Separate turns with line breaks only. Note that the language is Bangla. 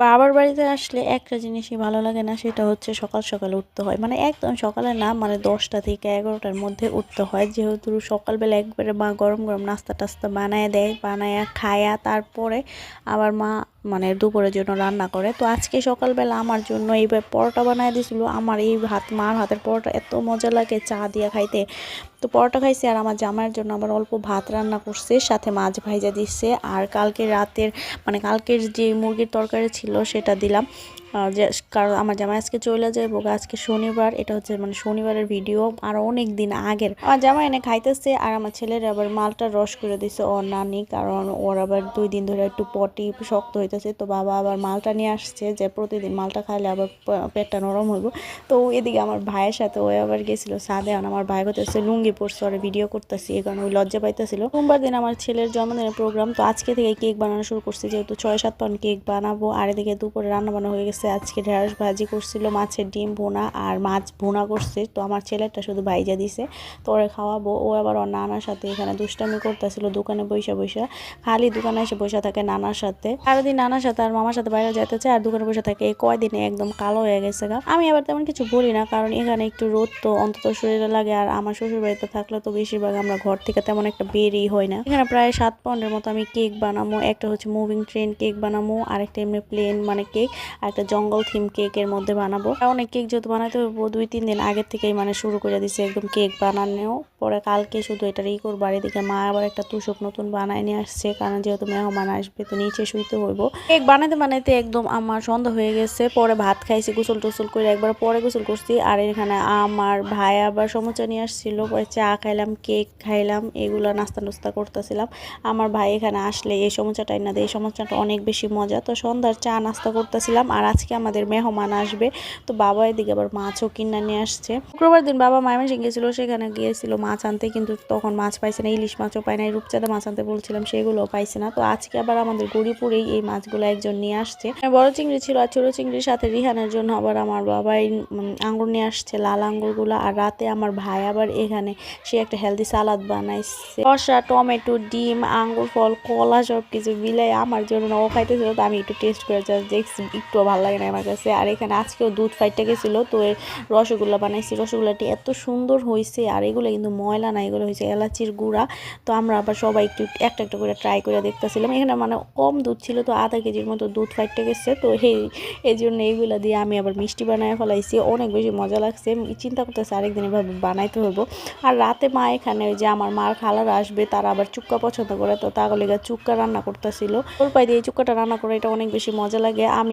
বাবার বাড়িতে আসলে একটা জিনিসই ভালো লাগে না, সেটা হচ্ছে সকাল সকাল উঠতে হয়। মানে একদম সকালে না, মানে 10টা থেকে 11টার মধ্যে উঠতে হয়, যেহেতু সকালবেলা একবারে মা গরম গরম নাস্তা টাস্তা বানায় দেয়, বানায়া খায়া তারপরে আবার মা মানে দুপুরের জন্য রান্না করে। তো আজকে সকালবেলা আমার জন্য এইবার পরোটা বানায় দিয়েছিল। আমার এই মার হাতের পরোটা এত মজা লাগে চা দিয়ে খাইতে। তো পরোটা খাইছি, আর আমার জামাইয়ের জন্য আবার অল্প ভাত রান্না করছে, সাথে মাছ ভাইজা দিচ্ছে। আর কালকে রাতের মানে কালকের যে মুরগির তরকারি ছিল সেটা দিলাম, যে কারণ আমার জামাই আজকে চলে যাবো, আজকে শনিবার। এটা হচ্ছে মানে শনিবারের ভিডিও, আর অনেক দিন আগের। আমার জামাই এনে খাইতেছে, আর আমার ছেলের আবার মালটা রস করে দিছে ওর নানি, কারণ ওর আবার 2 দিন ধরে একটু পটি শক্ত হইতেছে। তো বাবা আবার মালটা নিয়ে আসছে, যে প্রতিদিন মালটা খাইলে আবার পেটটা নরম হইব। তো এদিকে আমার ভাইয়ের সাথে ও আবার গেছিল সাদে, আমার ভাই করতেছে লুঙ্গি পরছে, ওরা ভিডিও করতেছি, এই কারণে ওই লজ্জা পাইতেছিল। সোমবার দিন আমার ছেলের জন্মদিনের প্রোগ্রাম, তো আজকে থেকে কেক বানানো শুরু করছি, যেহেতু 6-7 পাউন্ড কেক বানাবো। আর এদিকে দুপুরে রান্না বান্না হয়ে গেছে। আজকে ঢেঁড়স ভাজি করছিল, মাছের ডিম ভুনা আর মাছ ভুনা করছে। তো আমার ছেলেটা শুধু ভাইজা দিছে, তো ওরে খাওয়াবো। ও আবার ওর নানার সাথে এখানে দুষ্টামি করতেছিল দোকানে বইসা বইসা, খালি দোকানে এসে বসে থাকে নানার সাথে। সারাদিন নানার সাথে আর মামার সাথে বাইরে যাইতে চায়, আর দোকানে বসে থাকে। এই কয়দিনে একদম কালো হয়ে গেছে গা। আমি আবার তেমন কিছু বলি না, কারণ এখানে একটু রোদ তো অন্তত শরীরে লাগে। আর আমার শ্বশুর বাড়িতে থাকলে তো বেশিরভাগ আমরা ঘর থেকে তেমন একটা বেরই হয় না। এখানে প্রায় 7 পাউন্ডের মতো আমি কেক বানাবো। একটা হচ্ছে মুভিং ট্রেন কেক বানাবো, আর একটা এমনি প্লেন মানে কেক, আর একটা জঙ্গল থিম কেকের মধ্যে বানাবো। অনেক কেক যেহেতু বানাতে হবে, 2-3 দিন আগের থেকেই মানে শুরু করে দিচ্ছে একদম কেক বানানো। পরে কালকে শুধু এটা ই করবো। আর এদিকে মা আবার একটা তুষক নতুন বানায় নিয়ে আসছে, কারণ যেহেতু মেহমান আসবে তো নিচে শুইতে হইব। কেক বানাইতে বানাইতে একদম আমার সন্ধ্যা হয়ে গেছে। পরে ভাত খাইছি, গোসল টোসল করে একবার পরে গোসল করছি। আর এখানে আমার ভাই আবার সমোসা নিয়ে আসছিল, পরে চা খাইলাম, কেক খাইলাম, এগুলো নাস্তা নাস্তা করতেছিলাম। আমার ভাই এখানে আসলে এই সমোসাটা না দেয়, এই সমোসাটা অনেক বেশি মজা। তো সন্ধ্যার চা নাস্তা করতেছিলাম। আর আজকে আমাদের মেহমান আসবে, তো বাবা এদিকে আবার মাছও কিনা নিয়ে আসছে। শুক্রবার দিন বাবা ময়মনসিংহ গেছিল, সেখানে গিয়েছিল মাছ আনতে, কিন্তু তখন মাছ পাইছে না, ইলিশ মাছও পায় না, রূপচাঁদা মাছ আনতে বলছিলাম, সেগুলোও পাইছে না। তো আজকে আবার আমাদের গড়িপুরেই এই মাছগুলো একজন নিয়ে আসছে। বড় চিংড়ি ছিল, আর ছোট চিংড়ির সাথে রিহানের জন্য আবার আমার বাবাই আঙ্গুর নিয়ে আসছে, লাল আঙ্গুরগুলো। আর রাতে আমার ভাই আবার এখানে সে একটা হেলদি সালাদ বানাইছে, শসা, টমেটো, ডিম, আঙ্গুর, ফল, কলা সব কিছু মিলাই আমার জন্য। ও খাইতেছিল, তো আমি একটু টেস্ট করে জাস্ট দেখছি, একটু ভালো লাগে না আমার কাছে। আর এখানে আজকেও দুধ ফাইটটা গেছিলো, তো এর রসগোল্লা বানাইছি, রসগোল্লাটি এত সুন্দর হয়েছে। আর এগুলো কিন্তু ময়লা না, এগুলো হয়েছে এলাচির গুঁড়া। তো আমরা আবার সবাই একটু একটা একটা করে ট্রাই করে দেখতেছিলাম। এখানে মানে কম দুধ ছিল, তো আধা কেজির মতো দুধ ফাইটটা গেছে। তো এই জন্য এইগুলো দিয়ে আমি আবার মিষ্টি বানায় ফেলাইছি, অনেক বেশি মজা লাগছে। চিন্তা করতেছি আরেকদিন এভাবে বানাইতে হইব। আর রাতে মা এখানে ওই যে আমার মার খালারা আসবে, তারা আবার চুক্কা পছন্দ করে, তো তাহলে চুক্কা রান্না করতেছিল। জলপাই দিয়ে চুক্কাটা রান্না করে, এটা অনেক বেশি মজা লাগে। আমি